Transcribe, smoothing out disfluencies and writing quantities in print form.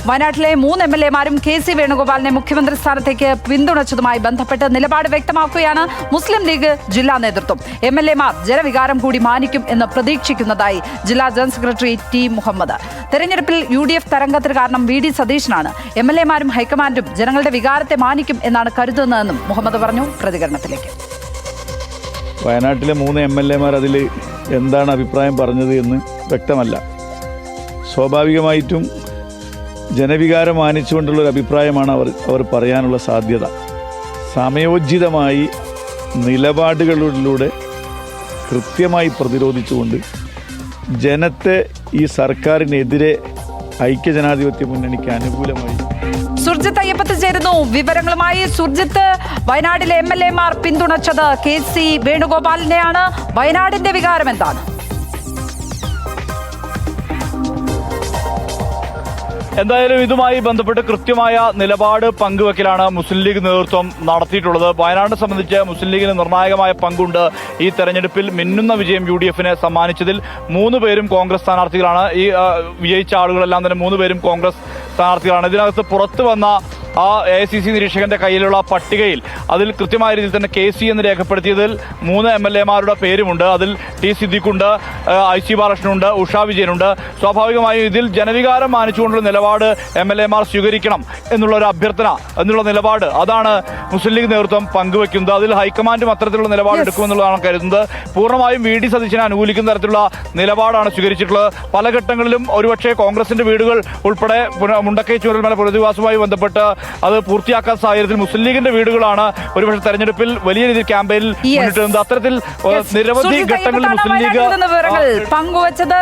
വയനാട്ടിലെ 3 MLA-മാരും KC വേണുഗോപാലിനെ മുഖ്യമന്ത്രി സ്ഥാനത്തേക്ക് പിന്തുണച്ചതുമായി ബന്ധപ്പെട്ട് നിലപാട് വ്യക്തമാക്കുകയാണ് മുസ്ലിം ലീഗ് ജില്ലാ നേതൃത്വം. MLA-മാർ ജനവികാരം കൂടി മാനിക്കും എന്ന് പ്രതീക്ഷിക്കുന്നതായി ജില്ലാ ജനറൽ സെക്രട്ടറി T. മുഹമ്മദ്. തെരഞ്ഞെടുപ്പിൽ UDF തരംഗത്തിന് കാരണം VD സതീശനാണ്. MLA-മാരും ഹൈക്കമാൻഡും ജനങ്ങളുടെ വികാരത്തെ മാനിക്കും എന്നാണ് കരുതുന്നതെന്നും മുഹമ്മദ് പറഞ്ഞു. പ്രതികരണത്തിലേക്ക്. വയനാട്ടിലെ 3 MLA-മാർ അതിൽ എന്താണ് അഭിപ്രായം പറഞ്ഞത് എന്ന് വ്യക്തമല്ല. സ്വാഭാവികമായിട്ടും ജനവികാരം മാനിച്ചുകൊണ്ടുള്ളൊരു അഭിപ്രായമാണ് അവർ പറയാനുള്ള സാധ്യത. സമയോചിതമായി നിലപാടുകളിലൂടെ കൃത്യമായി പ്രതിരോധിച്ചുകൊണ്ട് ജനത്തെ ഈ സർക്കാരിനെതിരെ ഐക്യജനാധിപത്യ മുന്നണിക്ക് അനുകൂലമായി. സുർജിത്ത് അയ്യപ്പത്ത് ചേരുന്നു വിവരങ്ങളുമായി. സുർജിത്ത്, വയനാട്ടിലെ MLA-മാർ പിന്തുണച്ചത് KC വേണുഗോപാലിനെയാണ്. വയനാടിന്റെ വികാരം എന്താണ്? എന്തായാലും ഇതുമായി ബന്ധപ്പെട്ട് കൃത്യമായ നിലപാട് പങ്കുവെക്കലാണ് മുസ്ലിം ലീഗ് നേതൃത്വം നടത്തിയിട്ടുള്ളത്. വയനാടിനെ സംബന്ധിച്ച് മുസ്ലിം ലീഗിന് നിർണായകമായ പങ്കുണ്ട്. ഈ തെരഞ്ഞെടുപ്പിൽ മിന്നുന്ന വിജയം UDF-ന് സമ്മാനിച്ചതിൽ 3 പേരും കോൺഗ്രസ് സ്ഥാനാർത്ഥികളാണ്. ഈ വിജയിച്ച ആളുകളെല്ലാം തന്നെ 3 പേരും കോൺഗ്രസ് സ്ഥാനാർത്ഥികളാണ്. ഇതിനകത്ത് പുറത്തു വന്ന ആ AICC നിരീക്ഷകന്റെ കയ്യിലുള്ള പട്ടികയിൽ അതിൽ കൃത്യമായ രീതിയിൽ തന്നെ KC എന്ന് രേഖപ്പെടുത്തിയതിൽ 3 MLA-മാരുടെ പേരുമുണ്ട്. അതിൽ T. സിദ്ദിഖുണ്ട്, IC ബാലകൃഷ്ണനുണ്ട്, ഉഷാ വിജയനുണ്ട്. സ്വാഭാവികമായും ഇതിൽ ജനവികാരം മാനിച്ചുകൊണ്ടുള്ള നിലപാട് MLA-മാർ സ്വീകരിക്കണം എന്നുള്ളൊരു അഭ്യർത്ഥന എന്നുള്ള നിലപാട് അതാണ് മുസ്ലിം ലീഗ് നേതൃത്വം പങ്കുവെക്കുന്നത്. അതിൽ ഹൈക്കമാൻഡും അത്തരത്തിലുള്ള നിലപാട് എടുക്കുമെന്നുള്ളതാണ് കരുതുന്നത്. പൂർണ്ണമായും VD സതീശനെ അനുകൂലിക്കുന്ന തരത്തിലുള്ള നിലപാടാണ് സ്വീകരിച്ചിട്ടുള്ളത്. പല ഘട്ടങ്ങളിലും ഒരുപക്ഷെ കോൺഗ്രസിന്റെ വീടുകൾ ഉൾപ്പെടെ മുണ്ടക്കൈ ചൂരൽമല പുനരധിവാസവുമായി ബന്ധപ്പെട്ട് അത് പൂർത്തിയാക്കാത്ത സാഹചര്യത്തിൽ മുസ്ലിം ലീഗിന്റെ വീടുകളാണ് ഒരുപക്ഷെ തെരഞ്ഞെടുപ്പിൽ വലിയ രീതിയിൽ ക്യാമ്പയിനിൽ മുന്നിട്ട് നിന്നത്. അത്തരത്തിൽ നിരവധി ഘട്ടങ്ങളിൽ മുസ്ലിം ലീഗ് പങ്കുവച്ചത്.